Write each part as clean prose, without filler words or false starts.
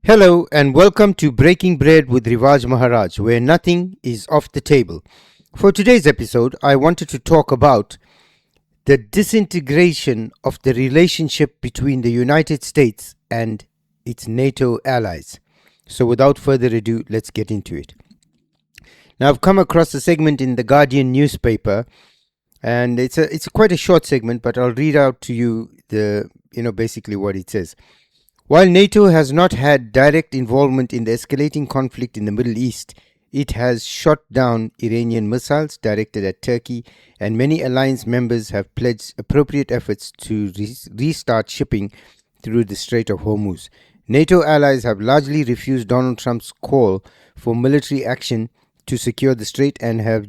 Hello and welcome to Breaking Bread with Rivaaj Maharaj, where nothing is off the table. For today's episode, I wanted to talk about the disintegration of the relationship between the United States and its NATO allies. So without further ado, let's get into it. Now, I've come across a segment in the Guardian newspaper, and it's quite a short segment, but I'll read out to you basically what it says. While NATO has not had direct involvement in the escalating conflict in the Middle East, it has shot down Iranian missiles directed at Turkey, and many alliance members have pledged appropriate efforts to restart shipping through the Strait of Hormuz. NATO allies have largely refused Donald Trump's call for military action to secure the strait and have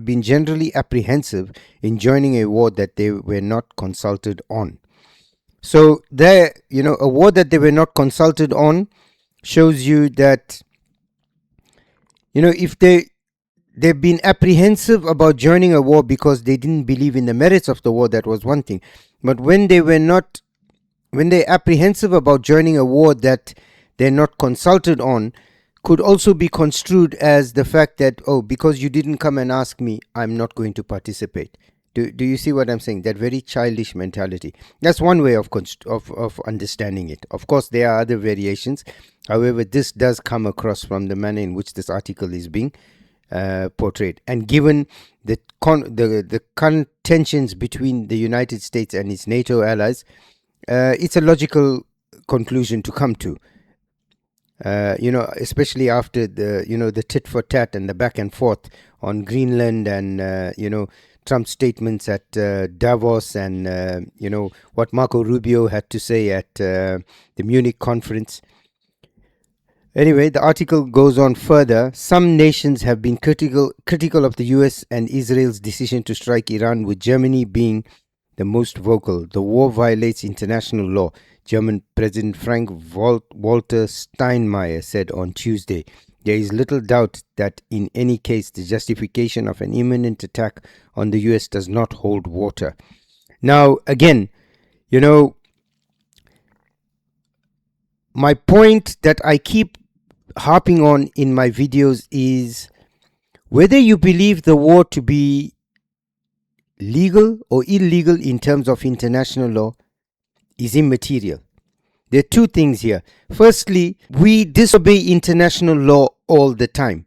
been generally apprehensive in joining a war that they were not consulted on. So a war that they were not consulted on shows you that, if they've been apprehensive about joining a war because they didn't believe in the merits of the war, that was one thing. But when they're apprehensive about joining a war that they're not consulted on, could also be construed as the fact that, because you didn't come and ask me, I'm not going to participate. Do you see what I'm saying? That very childish mentality. That's one way of understanding it. Of course, there are other variations. However, this does come across from the manner in which this article is being portrayed. And given the current tensions between the United States and its NATO allies, it's a logical conclusion to come to. Especially after the tit for tat and the back and forth on Greenland and Trump's statements at Davos and what Marco Rubio had to say at the Munich conference. Anyway, the article goes on further. Some nations have been critical of the US and Israel's decision to strike Iran, with Germany being the most vocal. The war violates international law, German President Frank-Walter Steinmeier said on Tuesday. There is little doubt that in any case, the justification of an imminent attack on the US does not hold water. Now, again, my point that I keep harping on in my videos is whether you believe the war to be legal or illegal in terms of international law is immaterial. There are two things here. Firstly, we disobey international law all the time.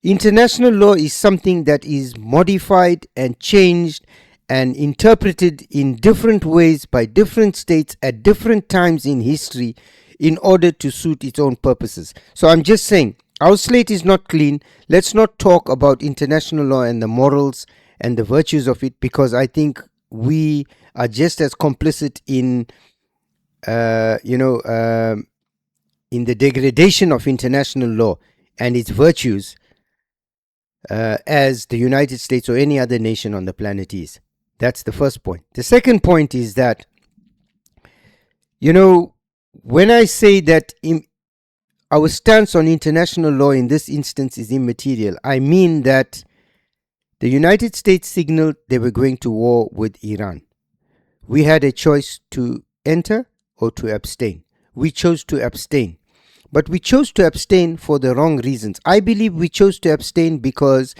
International law is something that is modified and changed and interpreted in different ways by different states at different times in history in order to suit its own purposes. So I'm just saying, our slate is not clean. Let's not talk about international law and the morals and the virtues of it, because I think we are just as complicit in in the degradation of international law and its virtues as the United States or any other nation on the planet is. That's the first point. The second point is that, when I say that our stance on international law in this instance is immaterial, I mean that the United States signaled they were going to war with Iran. We had a choice to enter or to abstain. We chose to abstain. But we chose to abstain for the wrong reasons. I believe we chose to abstain because,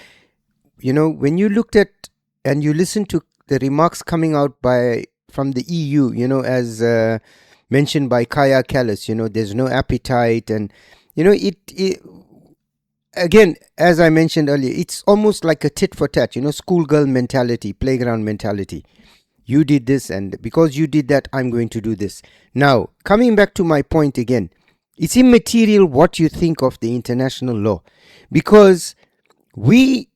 when you looked at and you listened to the remarks coming out from the EU, as mentioned by Kaya Kallas, there's no appetite, and, again, as I mentioned earlier, it's almost like a tit for tat, schoolgirl mentality, playground mentality. You did this, and because you did that, I'm going to do this. Now, coming back to my point again, it's immaterial what you think of the international law, because the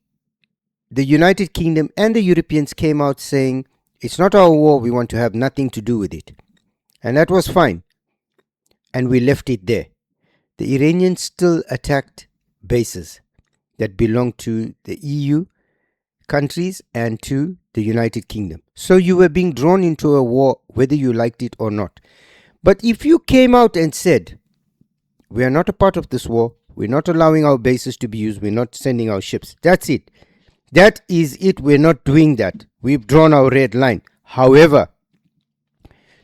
United Kingdom and the Europeans came out saying, it's not our war, we want to have nothing to do with it. And that was fine. And we left it there. The Iranians still attacked bases that belong to the EU countries and to the United Kingdom. So you were being drawn into a war whether you liked it or not. But if you came out and said, we are not a part of this war, we're not allowing our bases to be used, we're not sending our ships, that's it. That is it, we're not doing that. We've drawn our red line. However,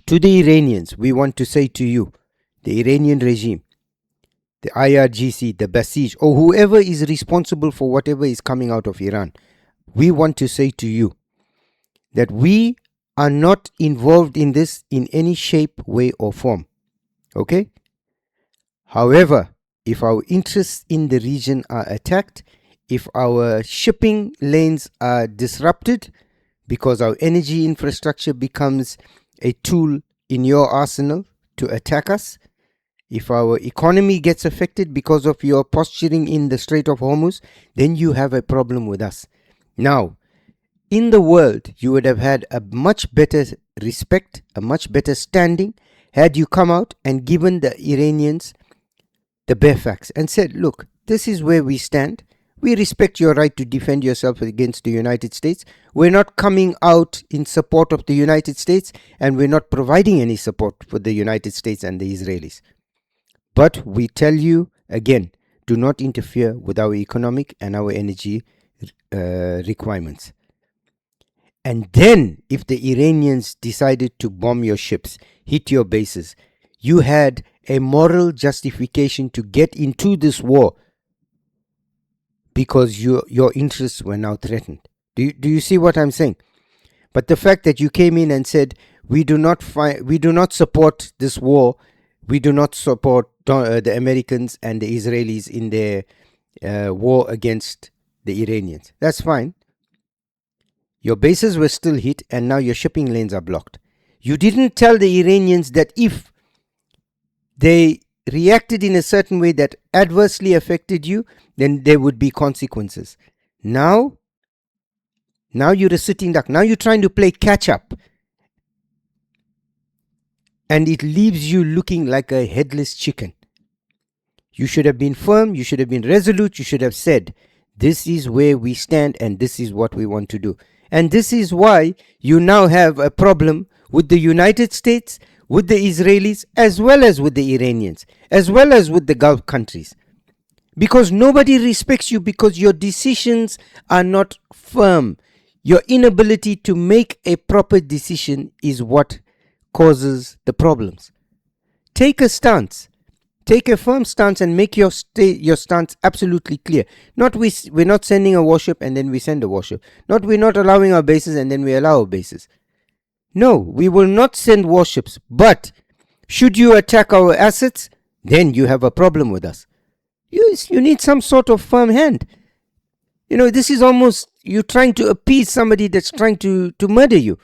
to the Iranians, we want to say to you, the Iranian regime, the IRGC, the Basij, or whoever is responsible for whatever is coming out of Iran, we want to say to you that we are not involved in this in any shape, way, or form. Okay? However, if our interests in the region are attacked, if our shipping lanes are disrupted because our energy infrastructure becomes a tool in your arsenal to attack us, if our economy gets affected because of your posturing in the Strait of Hormuz, then you have a problem with us. Now, in the world, you would have had a much better respect, a much better standing, had you come out and given the Iranians the bare facts and said, look, this is where we stand. We respect your right to defend yourself against the United States. We're not coming out in support of the United States, and we're not providing any support for the United States and the Israelis. But we tell you again, do not interfere with our economic and our energy requirements. And then, if the Iranians decided to bomb your ships, hit your bases, you had a moral justification to get into this war because your interests were now threatened. Do you see what I'm saying? But the fact that you came in and said, we do not support this war, we do not support the Americans and the Israelis in their war against the Iranians. That's fine. Your bases were still hit and now your shipping lanes are blocked. You didn't tell the Iranians that if they reacted in a certain way that adversely affected you, then there would be consequences. Now you're a sitting duck. Now you're trying to play catch up. And it leaves you looking like a headless chicken. You should have been firm. You should have been resolute. You should have said, this is where we stand and this is what we want to do. And this is why you now have a problem with the United States, with the Israelis, as well as with the Iranians, as well as with the Gulf countries. Because nobody respects you because your decisions are not firm. Your inability to make a proper decision is what causes the problems. Take a stance. Take a firm stance and make your stance absolutely clear. We're not sending a warship and then we send a warship. We're not allowing our bases and then we allow our bases. No, we will not send warships. But should you attack our assets, then you have a problem with us. You need some sort of firm hand. This is almost you trying to appease somebody that's trying to murder you.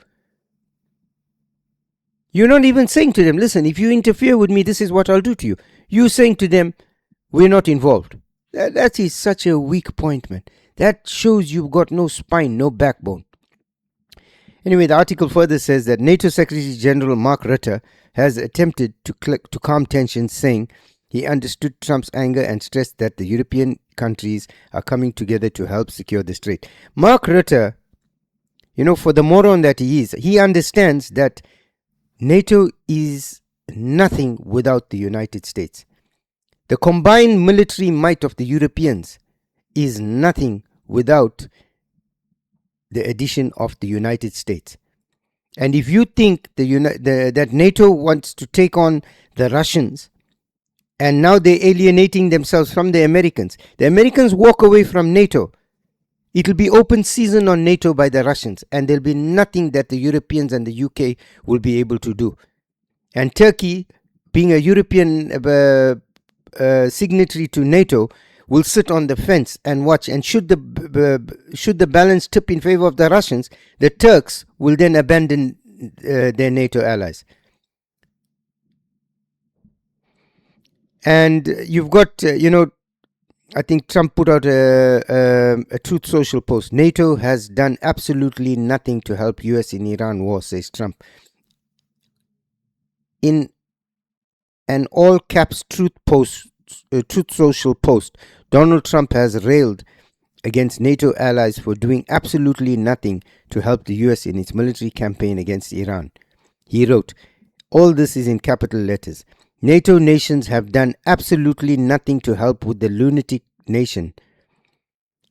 You're not even saying to them, listen, if you interfere with me, this is what I'll do to you. You're saying to them, we're not involved. That is such a weak point, man. That shows you've got no spine, no backbone. Anyway, the article further says that NATO Secretary General Mark Rutte has attempted to calm tensions, saying he understood Trump's anger and stressed that the European countries are coming together to help secure the strait. Mark Rutte, for the moron that he is, he understands that NATO is nothing without the United States. The combined military might of the Europeans is nothing without the addition of the United States. And if you think that NATO wants to take on the Russians, and now they're alienating themselves from the Americans walk away from NATO, it'll be open season on NATO by the Russians, and there'll be nothing that the Europeans and the UK will be able to do. And Turkey, being a European signatory to NATO, will sit on the fence and watch. And should the balance tip in favor of the Russians, the Turks will then abandon their NATO allies. And you've got, I think Trump put out a Truth Social post. NATO has done absolutely nothing to help US in Iran war, says Trump. In an all caps Truth Social post, Donald Trump has railed against NATO allies for doing absolutely nothing to help the US in its military campaign against Iran. He wrote, all this is in capital letters. NATO nations have done absolutely nothing to help with the lunatic nation,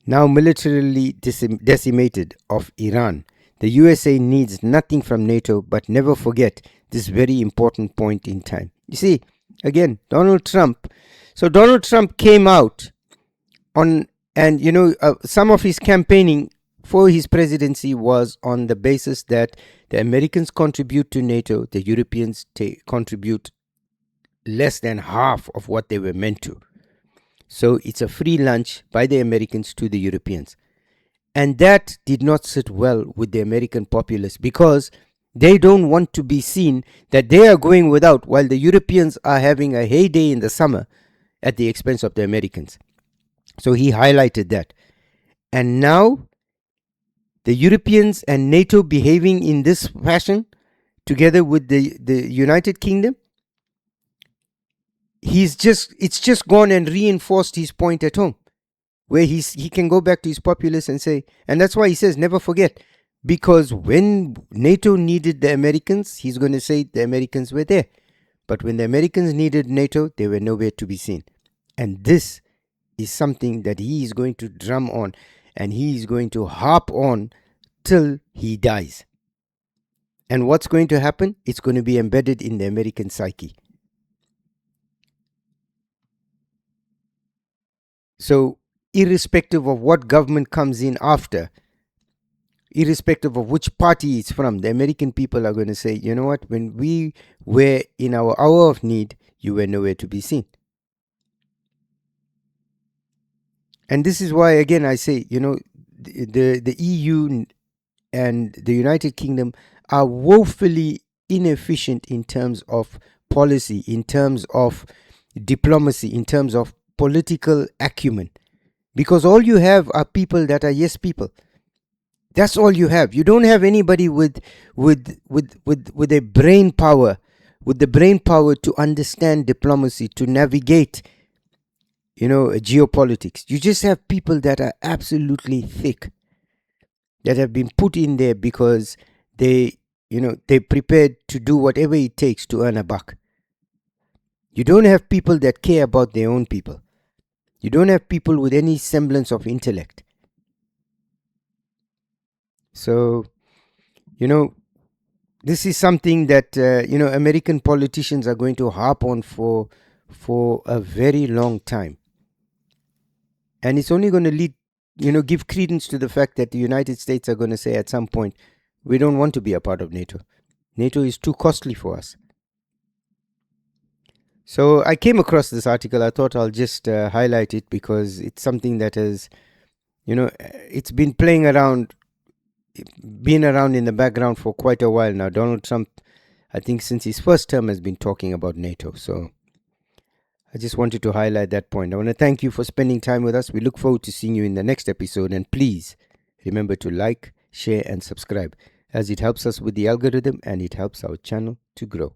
now militarily decimated, of Iran. The USA needs nothing from NATO, but never forget this very important point in time. You see, again, Donald Trump So Donald Trump came out on, and some of his campaigning for his presidency was on the basis that the Americans contribute to NATO, the Europeans contribute less than half of what they were meant to. So it's a free lunch by the Americans to the Europeans. And that did not sit well with the American populace, because they don't want to be seen that they are going without while the Europeans are having a heyday in the summer at the expense of the Americans. So he highlighted that. And now the Europeans and NATO behaving in this fashion together with the United Kingdom, it's just gone and reinforced his point at home, where he can go back to his populace and say, and that's why he says never forget, because when NATO needed the Americans, he's going to say the Americans were there, but when the Americans needed NATO, they were nowhere to be seen. And this is something that he is going to drum on, and he is going to harp on till he dies. And what's going to happen? It's going to be embedded in the American psyche. So irrespective of what government comes in after, irrespective of which party it's from, the American people are going to say, you know what, when we were in our hour of need, you were nowhere to be seen. And this is why, again, I say, the EU and the United Kingdom are woefully inefficient in terms of policy, in terms of diplomacy, in terms of political acumen. Because all you have are people that are yes people. That's all you have. You don't have anybody with a brain power, with the brain power to understand diplomacy, to navigate, geopolitics. You just have people that are absolutely thick, that have been put in there because they're prepared to do whatever it takes to earn a buck. You don't have people that care about their own people. You don't have people with any semblance of intellect. So, this is something that, American politicians are going to harp on for a very long time. And it's only going to lead, give credence to the fact that the United States are going to say at some point, we don't want to be a part of NATO. NATO is too costly for us. So I came across this article. I thought I'll just highlight it because it's something that has, it's been around in the background for quite a while now. Donald Trump, I think since his first term, has been talking about NATO. So I just wanted to highlight that point. I want to thank you for spending time with us. We look forward to seeing you in the next episode. And please remember to like, share, and subscribe, as it helps us with the algorithm and it helps our channel to grow.